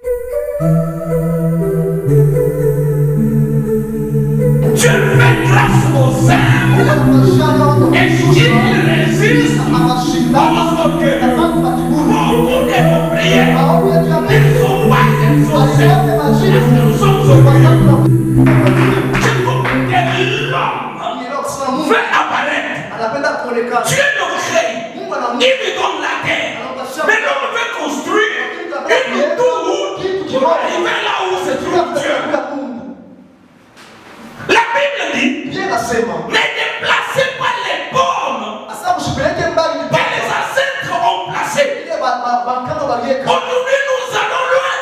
Je fais grâce aux âmes et s'ils résistent aux orgueilleux. Beaucoup de vos prières ne sont pas exaucées parce que nous sommes orgueilleux. Je comprends que l'homme fait apparaître. Dieu le crée, il lui donne la terre. Mais l'homme veut construire une autoroute pour arriver là où se trouve Dieu. La Bible dit, ne déplacez pas les bornes que les ancêtres ont placées. Aujourd'hui, nous allons loin.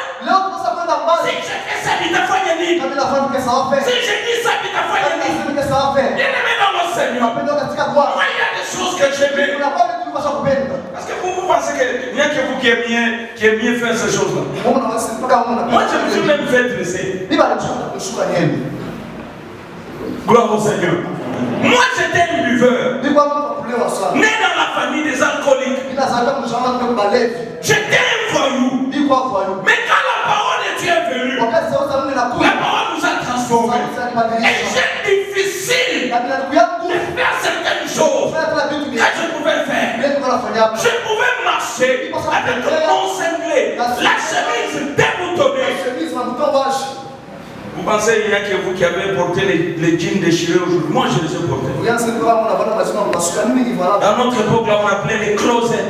Si je fais ça, il t'a fait nid. Si je dis ça, il t'a fait nid. Bien-aimé dans le Seigneur, moi, il y a des choses que j'aime. Parce que vous pensez qu'il n'y a que vous qui aimiez faire ces choses-là. Moi, je me suis même fait dresser. Gloire au Seigneur. Moi, j'étais un buveur. Né dans la famille des alcooliques. J'étais un voyou. Mais quand la parole de Dieu est venue, la parole nous a transformés. Et c'est difficile de faire certaines choses que je pouvais faire. Je pouvais marcher avec mon cinglé, la chemise déboutonnée. Vous pensez qu'il n'y a que vous qui avez porté les jeans déchirés aujourd'hui? Moi, je les ai portés. Dans notre époque, là, on appelait les closets.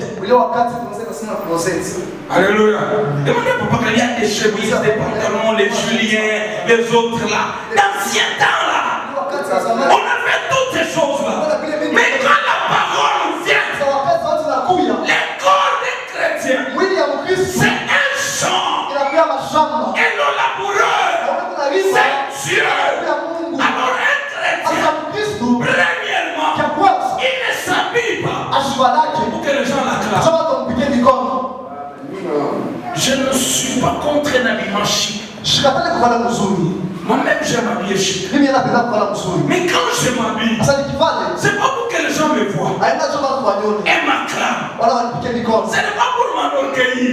Alléluia. Demandez à papa qu'il y a des chemises, des pantalons, les Juliens, les autres là. D'ancien temps là, on a fait toutes ces choses là. Mais quand la parole vient, les corps des chrétiens, c'est un champ. Et le laboureur, c'est Dieu. Alors un chrétien, premièrement, il ne s'habille pas pour que les gens l'acclament. Je ne suis pas contre un habillement chic. Moi-même j'aime m'habiller chic. Mais quand je m'habille, c'est pas pour que les gens me voient et m'acclament. Ce n'est pas pour m'enorgueillir.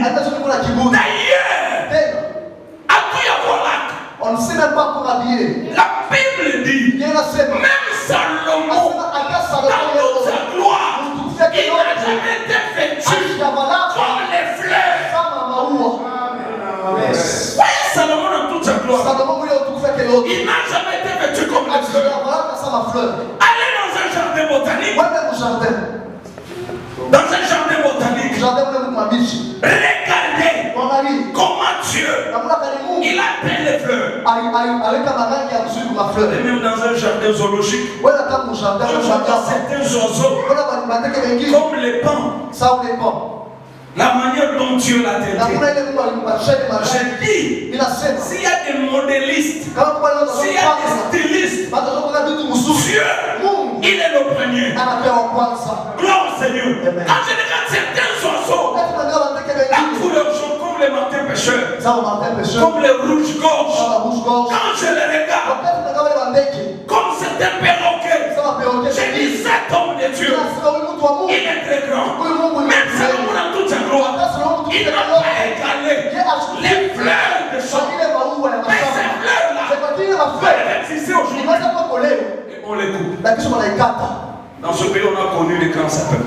D'ailleurs, à tout y avoir là, on ne sait même pas pour habiller. la Bible dit, même Salomon, dans toute sa gloire, il n'a jamais été vêtu comme les fleurs. Oui, Salomon dans toute sa gloire, il n'a jamais été vêtu comme les fleurs. Allez dans un jardin botanique. Dans un jardin botanique, regardez comment Dieu il appelle les fleurs. Et même dans un jardin zoologique, on voit certains oiseaux comme les pans. La manière dont Dieu l'a traité. J'ai dit, s'il y a des modélistes, s'il y a des stylistes, Dieu, il est le premier. Gloire au Seigneur. Quand je regarde certains oiseaux, la couleur jaune comme les martins pêcheurs, comme les rouges-gorges, quand je les regarde, comme certains perroquets, je dis cet homme de Dieu, il est très grand. Même Salomon dans toute sa gloire, il n'a pas égalé les fleurs de champ. Mais ces fleurs-là, peuvent exister aujourd'hui. Et on les coupe. Dans ce pays, on a connu les grands sapins.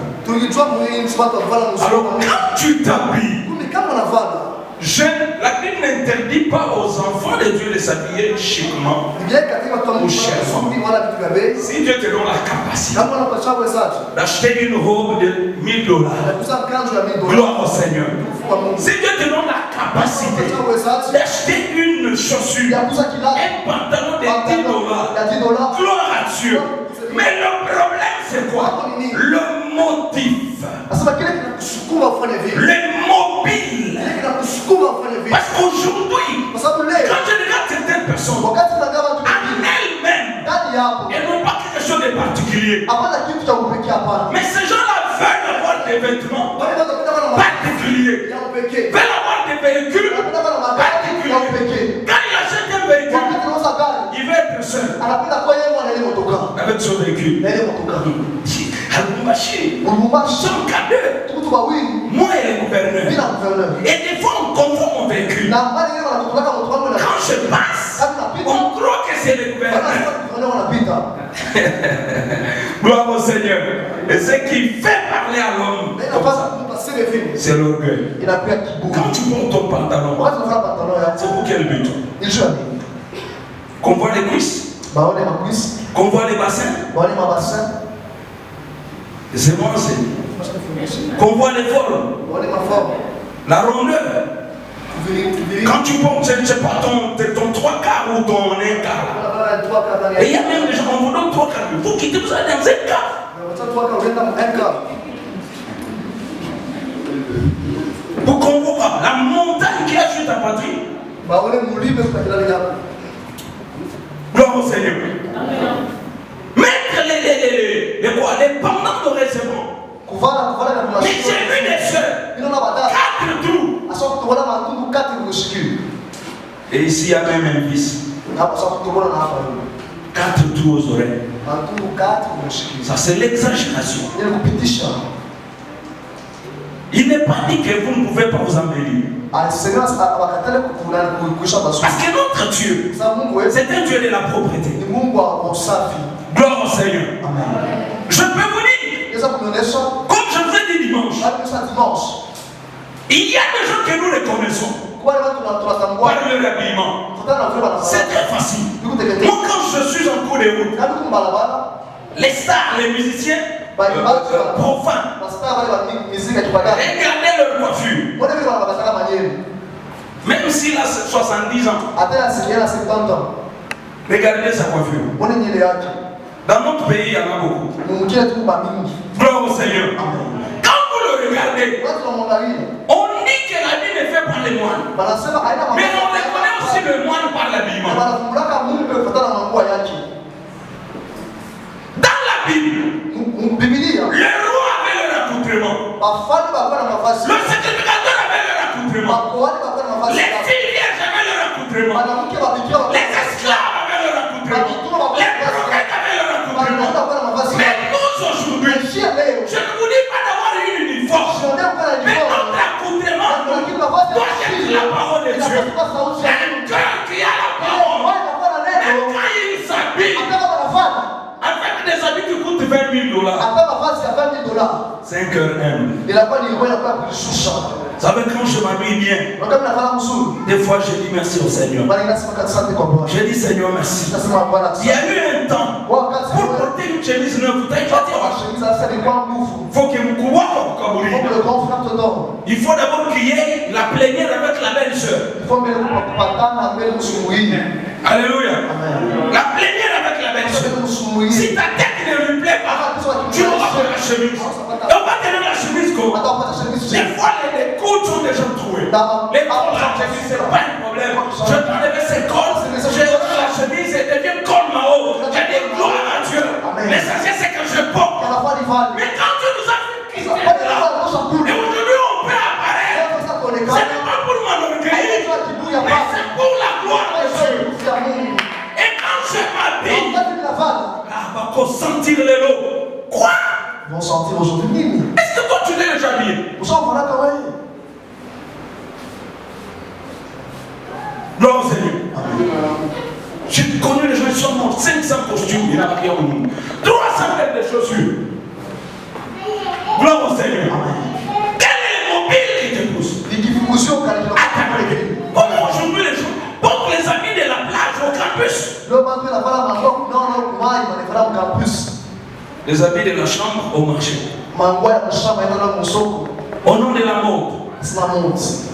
Alors, quand tu t'habilles, la Bible n'interdit pas aux enfants de Dieu de s'habiller chiquement ou chèrement. Si Dieu te donne la capacité d'acheter une robe de $1000, gloire au Seigneur. Si Dieu te donne la capacité d'acheter une chaussure, un pantalon de $10, gloire à Dieu. Mais le problème c'est quoi? Le motif. Le mobile. Parce qu'aujourd'hui, quand je regarde certaines personnes, en elles-mêmes, elles n'ont pas quelque chose de particulier. Mais ces gens-là veulent avoir des vêtements particuliers, veulent avoir des véhicules particuliers. Quand il achète un véhicule, il veut être seul avec son véhicule. Lubumbashi. Sont qu'à deux. Moi et le gouverneur. Et des fois on confond mon véhicule. Quand je passe, on croit que c'est le gouverneur. Gloire au Seigneur. Et ce qui fait parler à l'homme, c'est l'orgueil. Quand tu portes ton pantalon, c'est pour quel but? Qu'on voit les cuisses, qu'on voit les bassins. C'est moi aussi. Qu'on voit les formes, la rondeur. Quand tu portes, je ne sais pas, ton 3 quarts ou ton 1 quart. Et il y a même des gens, on vous donne 3 quarts. Vous quittez, vous allez dans 1 quart. Pour qu'on voit la montagne qui a sur ta patrie. Gloire au Seigneur. Mettre les pendants de recevement. Mais j'ai vu des soeurs, 4 trous. Et ici il y a même un vice. 4 trous aux oreilles. Ça c'est l'exagération. Il n'est pas dit que vous ne pouvez pas vous embellir. Parce que notre Dieu, c'est un Dieu de la propreté. Gloire au Seigneur. Amen. Je peux vous dire, comme je vous ai dit dimanche, il y a des gens que nous reconnaissons par leur habillement. C'est très facile. Moi, quand je suis en cours de route, les stars, les musiciens profanes, regardez leur coiffure. Même s'il a 70 ans, regardez sa coiffure. Dans notre pays, il y en a beaucoup. Gloire au Seigneur. Quand vous le regardez, on dit que l'habit est fait par les moines. Mais on reconnaît aussi le moine par l'habillement. Dans la Bible, le roi avait leur accoutrement. Le sacrificateur avait leur accoutrement. Les filles vierges avaient leur accoutrement. Les esclaves avaient leur accoutrement. Les prophètes avaient leur accoutrement. Mais nous aujourd'hui, je ne vous dis pas d'avoir une uniforme. Mais notre accoutrement doit être la parole de Dieu. Un cœur qui a la parole. Et quand il s'habille, avec des habits qui coûtent 20 000 $, c'est un cœur humble. Vous savez, quand je m'habille bien, des fois je dis merci au Seigneur. Je dis Seigneur merci. Il y a eu un temps pour porter une chemise neuve. Il faut que vous courez. Il faut d'abord qu'il y ait la plénière avec la belle-sœur. Alléluia. La plénière avec la belle-sœur. Si ta tête ne lui plaît pas, tu auras la chemise. Et on va tenir la chemise comme. Des fois les côtes sont déjà trouées. Les cols, la chemise, c'est pas un problème. Je peux enlever ces cols, j'ai la chemise et devient col Mao. J'ai des gloires à Dieu. L'essentiel c'est que je porte. Mais quand tu nous as fait quitter là, et aujourd'hui on peut apparaître, ce n'est pas pour m'enorgueillir, mais c'est pour la gloire de Dieu. Et quand je m'habille, va sentir les lots. Quoi? Ils vont sentir aujourd'hui. Est-ce que toi tu l'es déjà habillé? Gloire au Seigneur. J'ai connu les gens qui sont morts, 500 costumes, il n'y en a rien au monde. 300 paires de chaussures. Gloire au Seigneur. Quel est le mobile qui te pousse? Comment aujourd'hui les gens portent les habits de la plage au campus? Les habits de la chambre au marché. Au nom de la mode.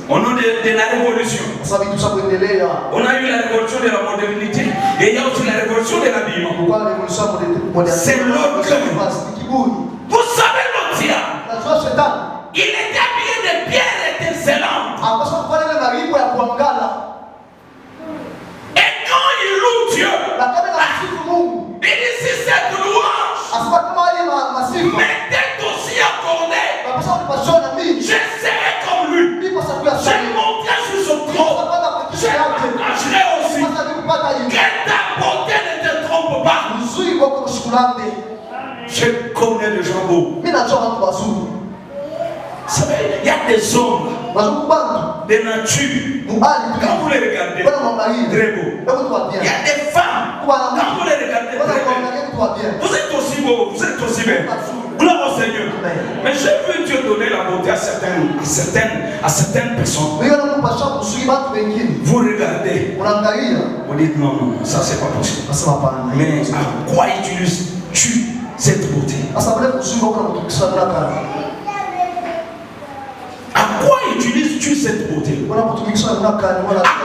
Au nom de la révolution. On a eu la révolution de la modernité et il y a aussi la révolution de l'habillement. C'est l'orgueil. Vous savez notre diable, il était habillé de pierres étincelantes. Et quand il loue Dieu, il dit si cette louange m'était aussi accordée, je serai comme lui. Je monterai sur son trône. Je m'attacherai aussi. Que ta beauté ne te trompe pas. Je connais des gens beaux. Vous savez, il y a des hommes, des natures. Quand vous les regardez, très beaux. Il y a des femmes, quand vous les regardez, très belles. Vous êtes aussi beaux, vous êtes aussi belles. Gloire au Seigneur. Mais j'ai vu Dieu donner la beauté à certaines personnes. Vous regardez, vous dites non, non, ça c'est pas possible. Mais à quoi utilises-tu cette beauté? À quoi utilises-tu cette beauté? À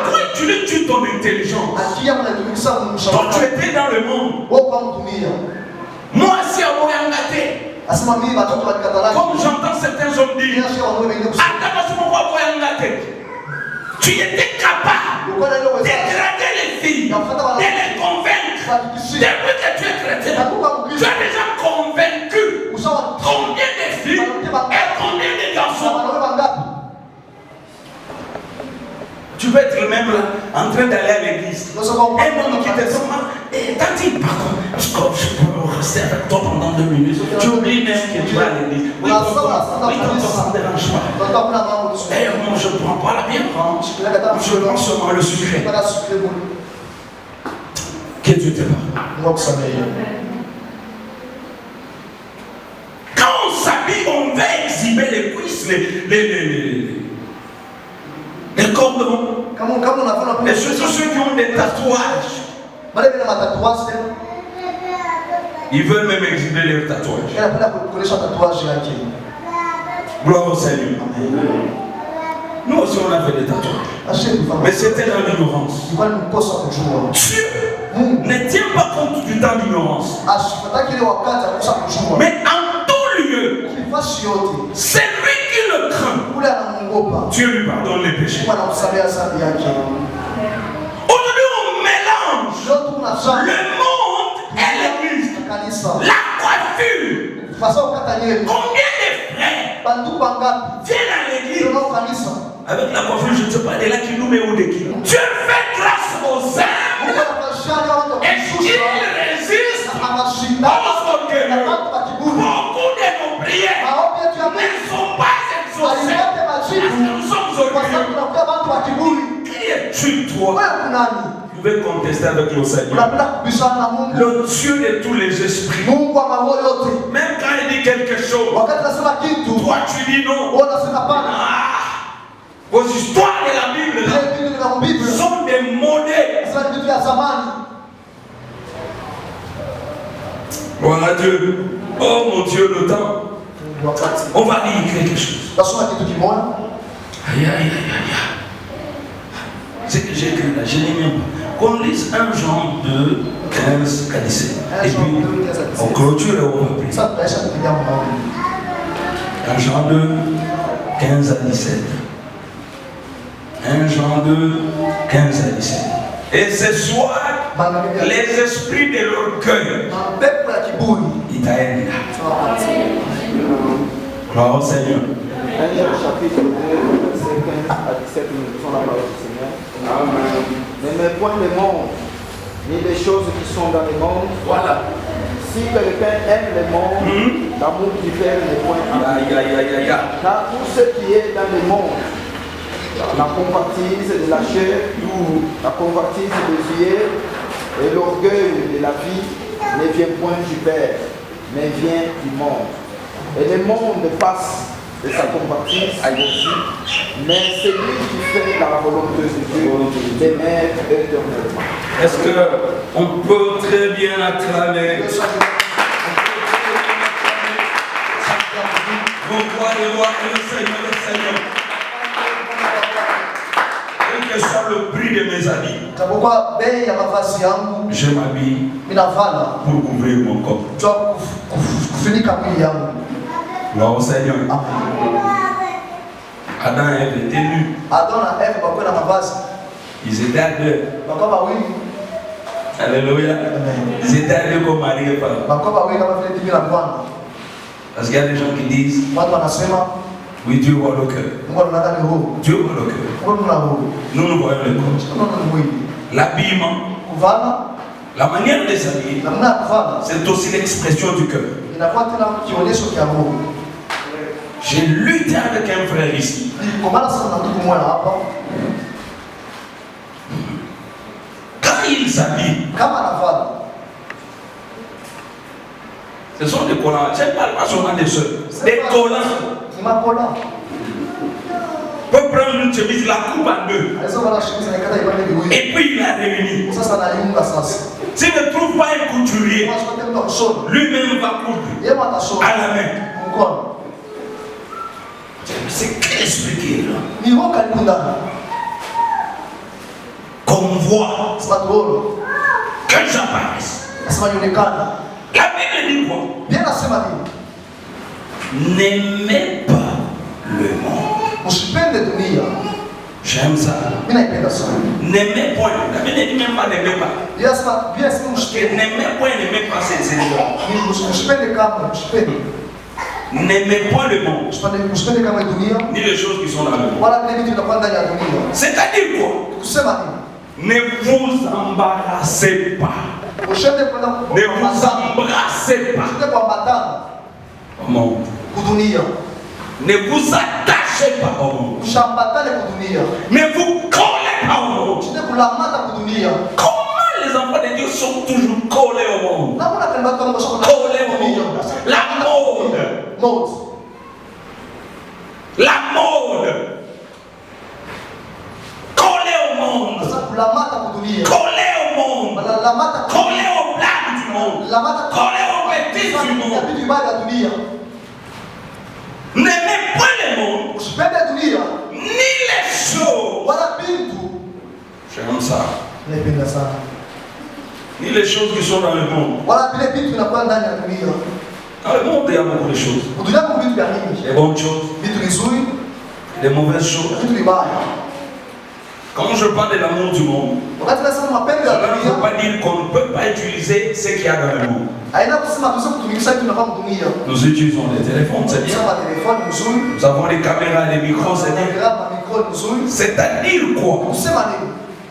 quoi utilises-tu ton intelligence? Quand tu étais dans le monde, moi si à Moyangate, comme j'entends certains hommes dire, tu étais capable de dégrader les filles, de les convaincre. Depuis que tu es chrétien, tu as déjà convaincu combien de filles et combien de garçons. Tu peux être même là, en train d'aller à l'église. Un homme qui te dit, Tati, pardon, je peux rester avec toi pendant 2 minutes. Tu oublies même que tu vas à l'église. Oui, ça ne dérange pas. D'ailleurs, moi, je ne prends pas la bière. Je prends seulement le sucré. Que Dieu te parle. Quand on s'habille, on va exhiber les cuisses, les cordons. Et surtout ceux qui ont des tatouages. Ils veulent même exhiber leurs tatouages. Gloire au Seigneur. Nous aussi on a fait des tatouages. Mais c'était dans l'ignorance. Dieu ne tient pas compte du temps d'ignorance. Mais en tout lieu, c'est lui qui le craint. Dieu lui pardonne les péchés. Aujourd'hui on mélange le monde et l'église. La coiffure. Combien de frères viennent à l'église avec la coiffure, je ne sais pas, de là qui nous met ou de qui. Dieu fait grâce aux âmes et il résiste aux orgueilleux. Beaucoup de nos prières ne sont pas exaucées parce que nous sommes orgueilleux. Qui es-tu, toi? Tu veux contester avec le Seigneur, le Dieu de tous les esprits. Même quand il dit quelque chose, toi tu dis non. Vos histoires de la Bible sont des modèles. Voilà Dieu. Oh mon Dieu, le temps. On va lire quelque chose. Aïe, aïe, aïe, aïe. C'est que j'ai écrit là, je n'ai même pas. Qu'on lise 1 Jean 2, 15 à 17. Et puis, on clôture et on va prier. 1 Jean 2, 15 à 17. 1 Jean 2, 15 à 17. Et ce soir, les esprits de l'orgueil, ils t'aident là. Gloire au Seigneur. 1 Jean chapitre 2, verset 15 à 17, nous lisons la parole du Seigneur. Amen. N'aimez point le monde, ni les choses qui sont dans le monde. Voilà. Si quelqu'un aime le monde, l'amour du Père n'est point en lui. Car tout ce qui est dans le monde, la convoitise de la chair, la convoitise des yeux et l'orgueil de la vie ne vient point du Père, mais vient du monde. Et le monde passe de sa convoitise aussi, mais celui qui fait la volonté de Dieu demeure éternellement. Est-ce qu'on peut très bien acclamer? Pourquoi le roi et le Seigneur, quel que soit le prix de mes habits, je m'habille pour couvrir mon corps. Gloire au Seigneur. Adam et Ève étaient nus. Ils étaient à deux. Alléluia. Ils étaient à deux comme mari et femme. Parce qu'il y a des gens qui disent, oui, Dieu voit le cœur. Dieu voit le cœur. Nous, nous voyons le corps. L'habillement, la manière de s'habiller, c'est aussi l'expression du cœur. J'ai lutté avec un frère ici. Quand il s'habille, ce sont des collants. Je ne parle pas seulement des soeurs. Des collants. On peut prendre une chemise, la coupe en deux. Et puis il la réunit. S'il ne trouve pas un couturier, lui-même va coudre à la main. C'est quel esprit qui est là? Qu'on voit que j'apparaisse. La Bible dit quoi? N'aimez pas le monde. J'aime ça. N'aimez point. La Bible ne dit même pas n'aimez pas. N'aimez point, n'aimez pas ces gens. N'aimez point le monde, ni les choses qui sont dans le monde. C'est-à-dire quoi? Ne vous embarrassez pas. Ne vous embrassez pas au monde. Ne vous attachez pas au monde. Ne vous collez pas au monde. Comment les enfants de Dieu sont toujours collés au monde? Collés au monde. La mode. La mode. Collés au monde. Collés au monde. Collés aux blagues du monde. Collés aux bêtises du monde. N'aimez pas le monde, ni les choses. J'aime ça. Ni les choses qui sont dans le monde. Dans le monde, il y a beaucoup de choses. Les bonnes choses, les mauvaises choses. Quand je parle de l'amour du monde, cela ne veut pas dire qu'on ne peut pas utiliser ce qu'il y a dans le monde. Nous utilisons les téléphones, c'est bien. Nous avons les caméras, les micros, c'est bien. C'est-à-dire quoi?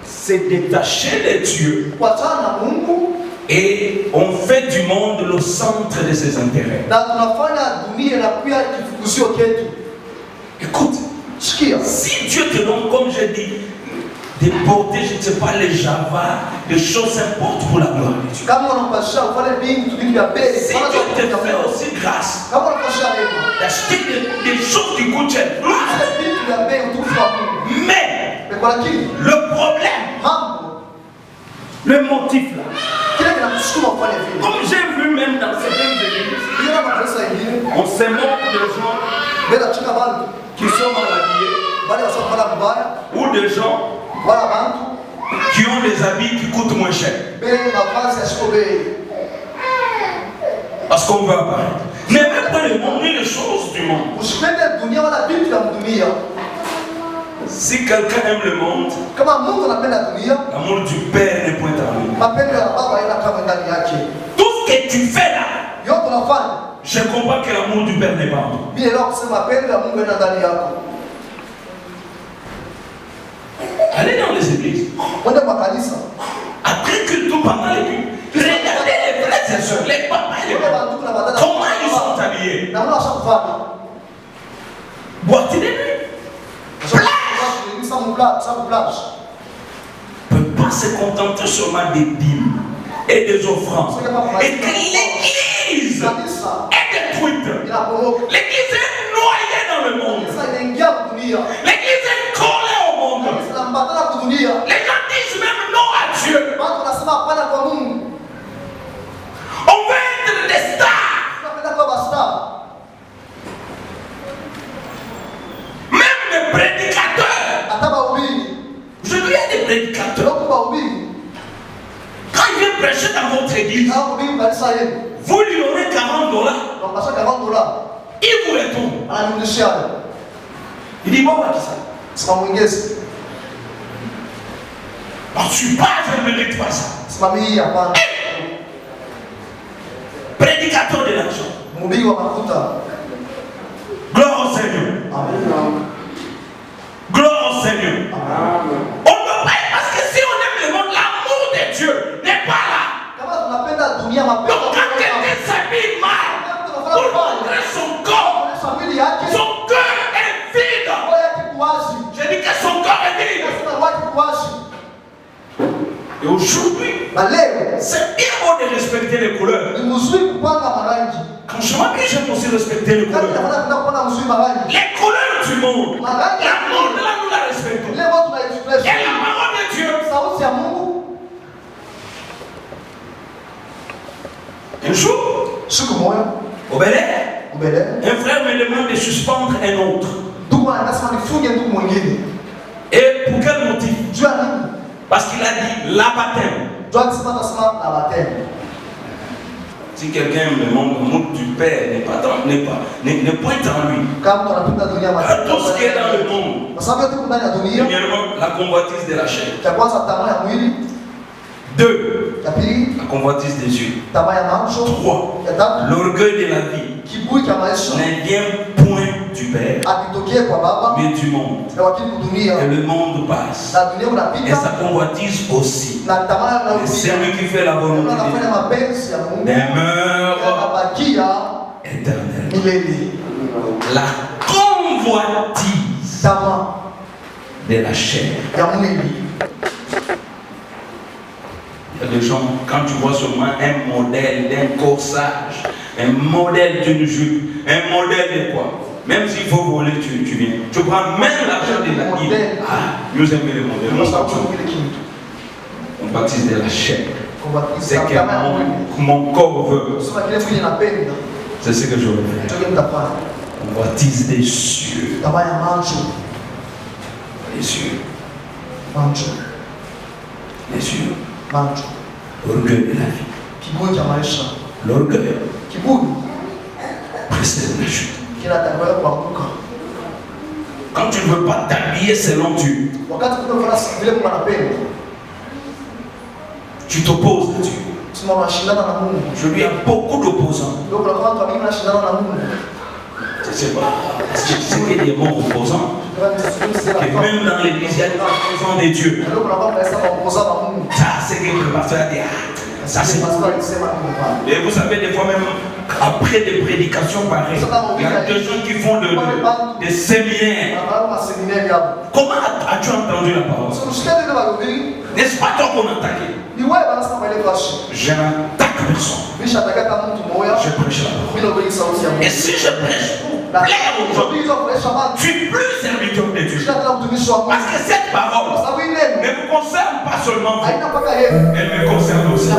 C'est détacher de Dieu et on fait du monde le centre de ses intérêts. Écoute, si Dieu te donne, comme je dis, de porter, je ne sais pas, les Java, des choses importantes pour la gloire de Dieu. Si Dieu te fait aussi grâce d'acheter des choses qui coûtent cher. Mais le problème, le motif là, comme j'ai vu même dans certaines églises, on se moque de gens qui sont mal habillés ou de gens qui ont des habits qui coûtent moins cher. Parce qu'on veut apparaître. N'aimez pas le monde ni les choses du monde. Si quelqu'un aime le monde, l'amour du Père n'est point en lui. Tout ce que tu fais là, je comprends que l'amour du Père n'est pas en toi. Allez dans les églises. Après que tout pendant les cultes, regardez les frères et sœurs, les papas et les mamans. Comment ils sont habillés? Boîte de nuit. Ne peut pas se contenter seulement des dîmes et des offrandes. Et que l'église est détruite. L'église est noyée dans le monde. L'église est collée au monde. Les gens disent même non à Dieu. On veut être des stars. Même des prédicateurs. Je dis à des prédicateurs. Quand il vient prêcher dans votre église, vous lui donnez $40. Il vous retourne. Il dit bon, qui ça? Je ne suis pas, je ne mérite pas ça. Prédicateur de l'argent. Gloire au Seigneur. Gloire au Seigneur. Amen. On ne peut pas, parce que si on aime le monde, l'amour de Dieu n'est pas là. Donc quand quelqu'un s'habille mal, Et aujourd'hui, c'est bien beau de respecter les couleurs. Franchement, que j'aime aussi respecter les couleurs. Les couleurs du monde. La monde, là, nous la respectons. Et la parole de Dieu. Un jour, au Bénin, un frère me demande de suspendre un autre. Et pour quel motif? Parce qu'il a dit la baptême. Si quelqu'un me demande le mot du Père n'est pas en lui. Tout ce qui est dans le monde. Premièrement, la convoitise de la chair. 2. La convoitise des yeux. 3. L'orgueil de la vie ne vient point du Père, mais du monde. Et le monde passe. Et sa convoitise aussi. Et c'est lui qui fait la volonté de Dieu demeure éternellement. La convoitise de la chair. Il y a des gens, quand tu vois seulement un modèle d'un corsage, un modèle d'une jupe, un modèle de quoi, même s'il faut voler, tu viens. Tu prends même l'argent de la Bible. Ah, nous aimons les modèles. On baptise de la chair. C'est que mon corps veut. C'est ce que je veux faire. On baptise des cieux. Les cieux. Les cieux. L'orgueil de la vie. L'orgueil précède la chute. Quand tu ne veux pas t'habiller selon Dieu, tu t'opposes à Dieu. Je lui ai beaucoup d'opposants. Je ne sais pas. C'est qu'il y a des mots opposants. Et même dans l'église, il y a des opposants de Dieu. Ça, c'est que le pasteur a dit. Ça, c'est. Et vous savez, des fois même, après des prédications pareilles, il y a des gens qui font des séminaires. Comment as-tu entendu la parole? N'est-ce pas toi qu'on attaque? Je n'attaque personne. Je prêche la parole. Et si je prêche pour plaire aux gens, tu es plus serviteur de Dieu. Parce que cette parole ne me concerne pas seulement vous, elle me concerne aussi.